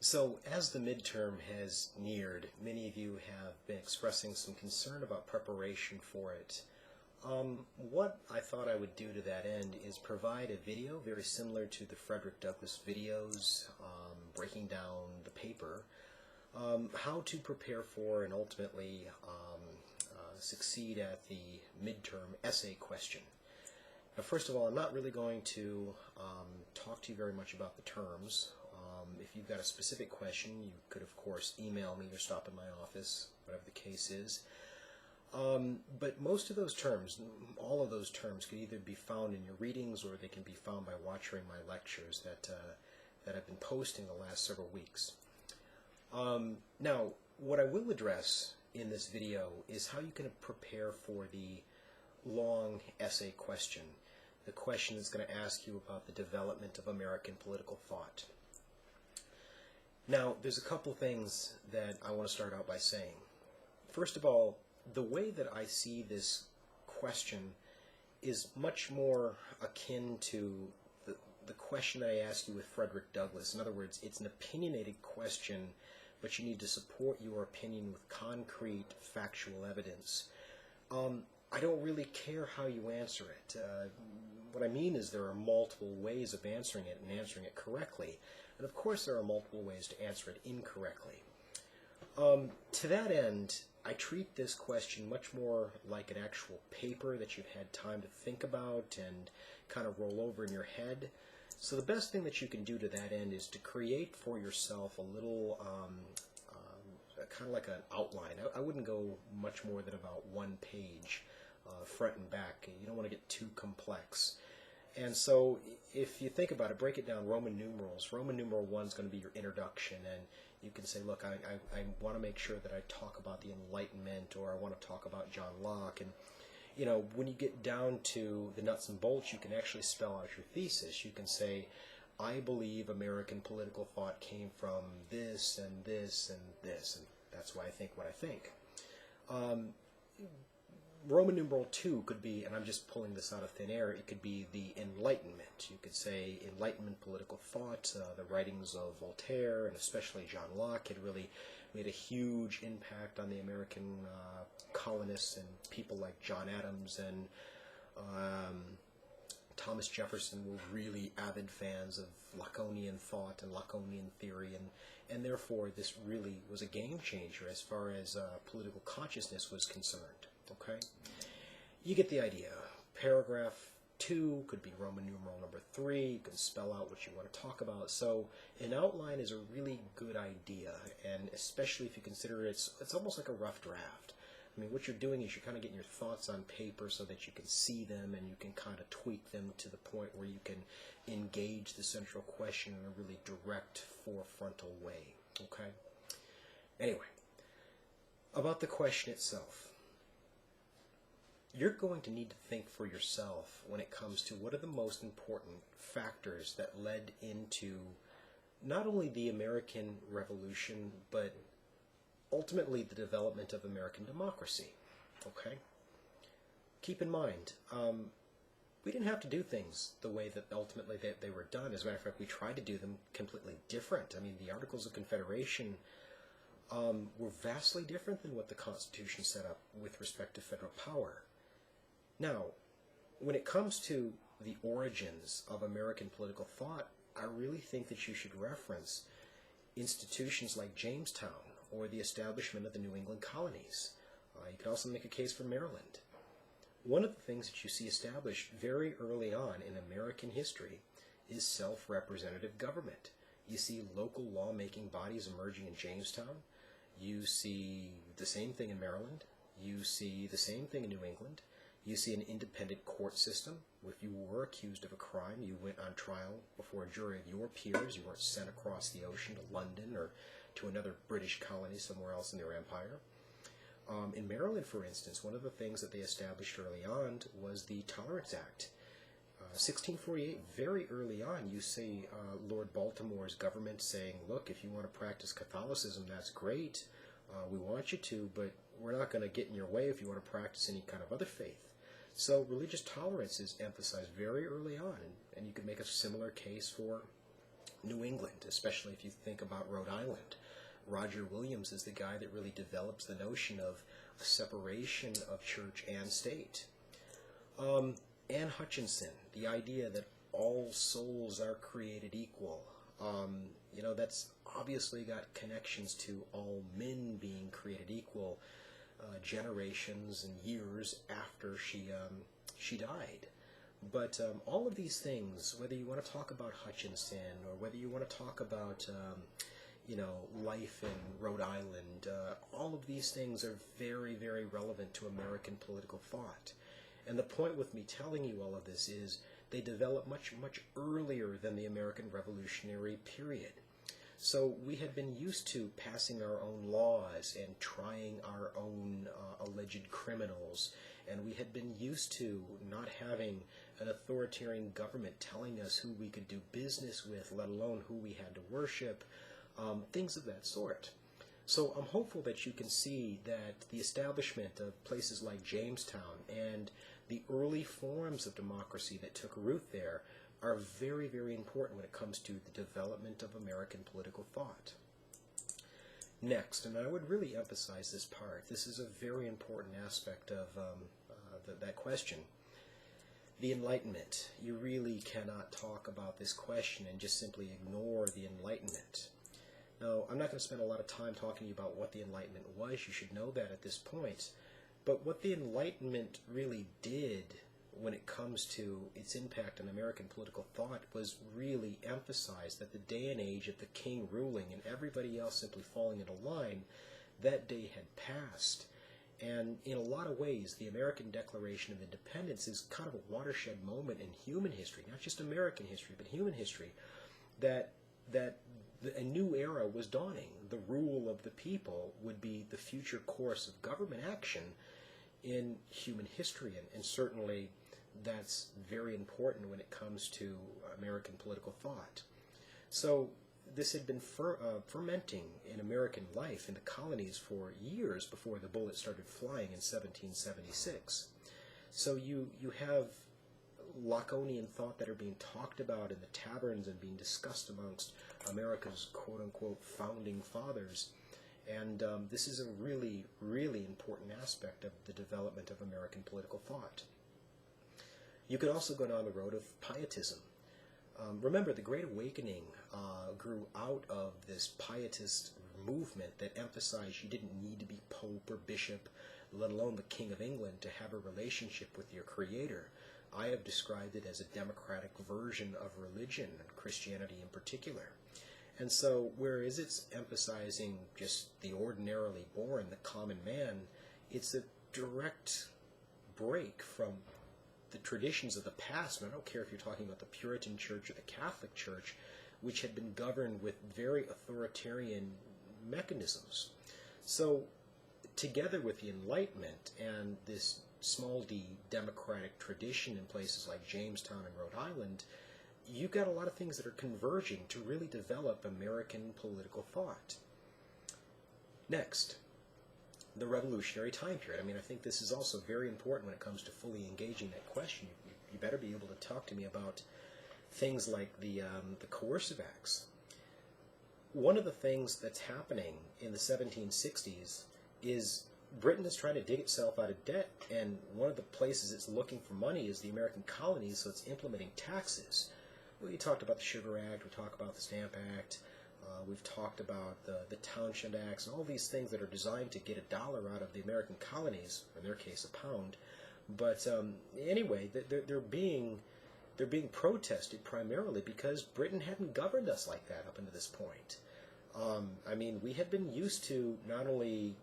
So, as the midterm has neared, many of you have been expressing some concern about preparation for it. What I thought I would do to that end is provide a video very similar to the Frederick Douglass videos, breaking down the paper, how to prepare for and ultimately succeed at the midterm essay question. Now, first of all, I'm not really going to talk to you very much about the terms. If you've got a specific question, you could, of course, email me or stop in my office, whatever the case is. But most of those terms, all of those terms, can either be found in your readings or they can be found by watching my lectures that I've been posting the last several weeks. Now, what I will address in this video is how you can prepare for the long essay question, the question that's going to ask you about the development of American political thought. Now, there's a couple things that I want to start out by saying. First of all, the way that I see this question is much more akin to the question that I asked you with Frederick Douglass. In other words, it's an opinionated question, but you need to support your opinion with concrete, factual evidence. I don't really care how you answer it. What I mean is there are multiple ways of answering it and answering it correctly. And of course there are multiple ways to answer it incorrectly. To that end, I treat this question much more like an actual paper that you've had time to think about and kind of roll over in your head. So the best thing that you can do to that end is to create for yourself a little, kind of like an outline. I wouldn't go much more than about one page, front and back. You don't want to get too complex. And so if you think about it, break it down, Roman numerals. Roman numeral 1 is going to be your introduction, and you can say, look, I want to make sure that I talk about the Enlightenment, or I want to talk about John Locke. And, you know, when you get down to the nuts and bolts, you can actually spell out your thesis. You can say, I believe American political thought came from this and this and this, and that's why I think what I think. Roman numeral 2 could be, and I'm just pulling this out of thin air, it could be the Enlightenment. You could say Enlightenment political thought, the writings of Voltaire, and especially John Locke had really made a huge impact on the American colonists and people like John Adams and Thomas Jefferson were really avid fans of Lacanian thought and Lacanian theory, and therefore this really was a game changer as far as political consciousness was concerned. Okay, you get the idea. Paragraph 2 could be Roman numeral number 3. You can spell out what you want to talk about. So an outline is a really good idea, and especially if you consider it's almost like a rough draft. I mean, what you're doing is you're kind of getting your thoughts on paper so that you can see them and you can kind of tweak them to the point where you can engage the central question in a really direct, forefrontal way. Okay? Anyway, about the question itself. You're going to need to think for yourself when it comes to what are the most important factors that led into not only the American Revolution, but ultimately the development of American democracy. Okay? Keep in mind, we didn't have to do things the way that ultimately they were done. As a matter of fact, we tried to do them completely different. I mean, the Articles of Confederation were vastly different than what the Constitution set up with respect to federal power. Now, when it comes to the origins of American political thought, I really think that you should reference institutions like Jamestown or the establishment of the New England colonies. You could also make a case for Maryland. One of the things that you see established very early on in American history is self-representative government. You see local lawmaking bodies emerging in Jamestown. You see the same thing in Maryland. You see the same thing in New England. You see an independent court system. If you were accused of a crime, you went on trial before a jury of your peers. You weren't sent across the ocean to London or to another British colony somewhere else in their empire. In Maryland, for instance, one of the things that they established early on was the Tolerance Act. 1648, very early on, you see Lord Baltimore's government saying, look, if you want to practice Catholicism, that's great. We want you to, but we're not going to get in your way if you want to practice any kind of other faith. So religious tolerance is emphasized very early on, and you could make a similar case for New England, especially if you think about Rhode Island. Roger Williams is the guy that really develops the notion of a separation of church and state. Anne Hutchinson, the idea that all souls are created equal. That's obviously got connections to all men being created equal generations and years after she died. But all of these things, whether you want to talk about Hutchinson or whether you want to talk about life in Rhode Island, all of these things are very, very relevant to American political thought. And the point with me telling you all of this is they developed much, much earlier than the American Revolutionary period. So we had been used to passing our own laws and trying our own alleged criminals, and we had been used to not having an authoritarian government telling us who we could do business with, let alone who we had to worship, things of that sort. So I'm hopeful that you can see that the establishment of places like Jamestown and the early forms of democracy that took root there are very, very important when it comes to the development of American political thought. Next, and I would really emphasize this part, this is a very important aspect of that question. The Enlightenment. You really cannot talk about this question and just simply ignore the Enlightenment. Now, I'm not going to spend a lot of time talking to you about what the Enlightenment was. You should know that at this point. But what the Enlightenment really did when it comes to its impact on American political thought was really emphasize that the day and age of the king ruling and everybody else simply falling into line, that day had passed. And in a lot of ways, the American Declaration of Independence is kind of a watershed moment in human history, not just American history, but human history, that a new era was dawning. The rule of the people would be the future course of government action in human history, and certainly that's very important when it comes to American political thought. So this had been fermenting in American life in the colonies for years before the bullets started flying in 1776. So you have Lacanian thought that are being talked about in the taverns and being discussed amongst America's quote-unquote founding fathers. And this is a really, really important aspect of the development of American political thought. You could also go down the road of pietism. Remember, the Great Awakening grew out of this pietist movement that emphasized you didn't need to be pope or bishop, let alone the King of England, to have a relationship with your Creator. I have described it as a democratic version of religion, and Christianity in particular. And so, whereas it's emphasizing just the ordinarily born, the common man, it's a direct break from the traditions of the past. And I don't care if you're talking about the Puritan Church or the Catholic Church, which had been governed with very authoritarian mechanisms. So, together with the Enlightenment and this small d democratic tradition in places like Jamestown and Rhode Island, you've got a lot of things that are converging to really develop American political thought. Next, the Revolutionary time period. I mean, I think this is also very important when it comes to fully engaging that question. You better be able to talk to me about things like the coercive acts. One of the things that's happening in the 1760s is Britain is trying to dig itself out of debt, and one of the places it's looking for money is the American colonies, so it's implementing taxes. We talked about the Sugar Act, we talked about the Stamp Act, we've talked about the Townshend Acts, and all these things that are designed to get a dollar out of the American colonies, in their case a pound. But anyway, they're being protested primarily because Britain hadn't governed us like that up until this point. I mean, we had been used to not only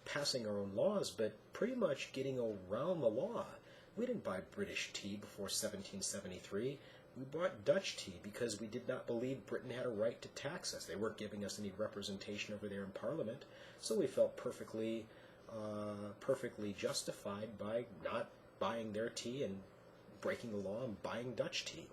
passing our own laws, but pretty much getting around the law. We didn't buy British tea before 1773. We bought Dutch tea because we did not believe Britain had a right to tax us. They weren't giving us any representation over there in Parliament, so we felt perfectly justified by not buying their tea and breaking the law and buying Dutch tea.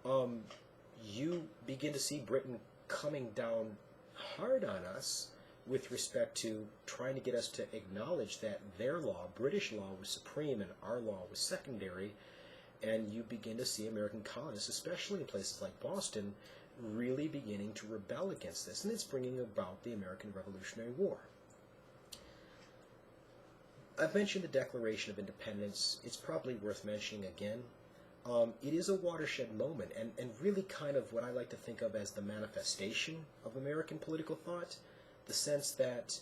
You begin to see Britain coming down hard on us with respect to trying to get us to acknowledge that their law, British law, was supreme and our law was secondary. And you begin to see American colonists, especially in places like Boston, really beginning to rebel against this, and it's bringing about the American Revolutionary War. I've mentioned the Declaration of Independence. It's probably worth mentioning again. It is a watershed moment, and really kind of what I like to think of as the manifestation of American political thought, the sense that,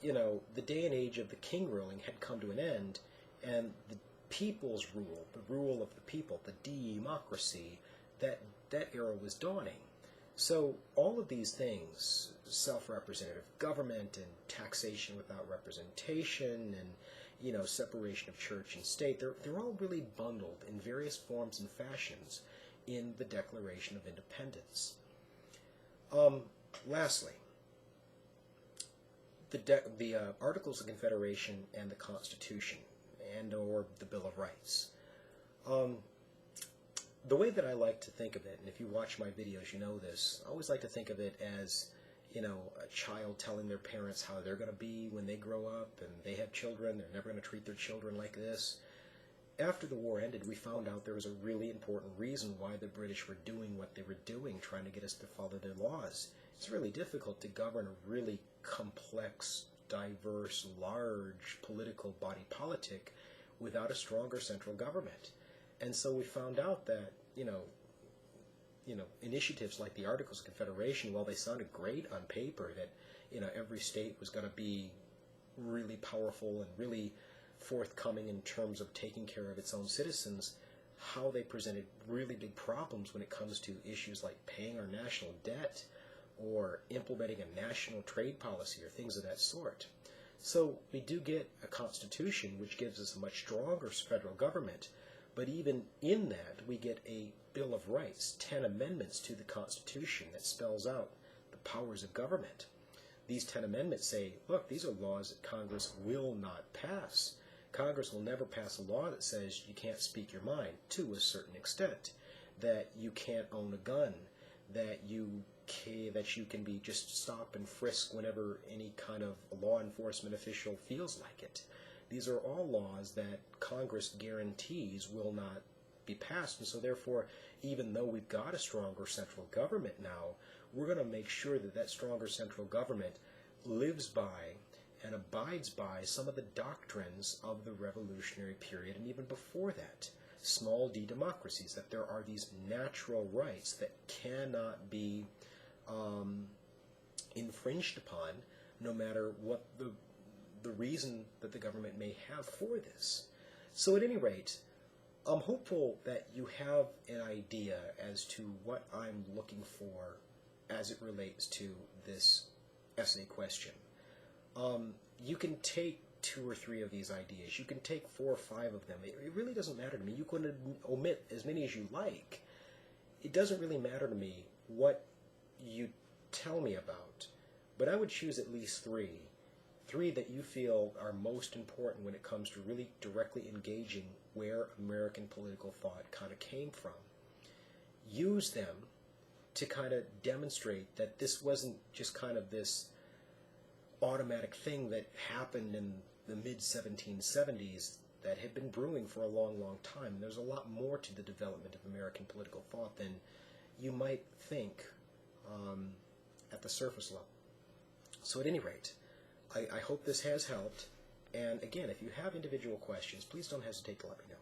you know, the day and age of the king ruling had come to an end, and the people's rule, the rule of the people, the democracy, that era was dawning. So all of these things, self-representative government and taxation without representation and, you know, separation of church and state, they're all really bundled in various forms and fashions in the Declaration of Independence. Lastly, the Articles of Confederation and the Constitution and or the Bill of Rights. The way that I like to think of it, and if you watch my videos you know this, I always like to think of it as, you know, a child telling their parents how they're going to be when they grow up and they have children, they're never going to treat their children like this. After the war ended, we found out there was a really important reason why the British were doing what they were doing, trying to get us to follow their laws. It's really difficult to govern a really complex, diverse, large political body politic without a stronger central government. And so we found out that, you know, initiatives like the Articles of Confederation, while they sounded great on paper, that, you know, every state was going to be really powerful and really forthcoming in terms of taking care of its own citizens, how they presented really big problems when it comes to issues like paying our national debt or implementing a national trade policy or things of that sort. So we do get a constitution which gives us a much stronger federal government, but even in that we get a Bill of Rights, 10 amendments to the Constitution that spells out the powers of government. These 10 amendments say, look, these are laws that Congress will not pass. Congress will never pass a law that says you can't speak your mind, to a certain extent, that you can't own a gun, that you can be just stop and frisk whenever any kind of law enforcement official feels like it. These are all laws that Congress guarantees will not be passed, and so therefore, even though we've got a stronger central government now, we're going to make sure that that stronger central government lives by and abides by some of the doctrines of the revolutionary period and even before that. Small d democracies, that there are these natural rights that cannot be infringed upon, no matter what the reason that the government may have for this. So at any rate, I'm hopeful that you have an idea as to what I'm looking for as it relates to this essay question. You can take 2 or 3 of these ideas. You can take 4 or 5 of them. It really doesn't matter to me. You can omit as many as you like. It doesn't really matter to me what you tell me about. But I would choose at least 3. 3 that you feel are most important when it comes to really directly engaging where American political thought kind of came from. Use them to kind of demonstrate that this wasn't just kind of this automatic thing that happened in the mid-1770s that had been brewing for a long, long time. There's a lot more to the development of American political thought than you might think at the surface level. So at any rate, I hope this has helped. And again, if you have individual questions, please don't hesitate to let me know.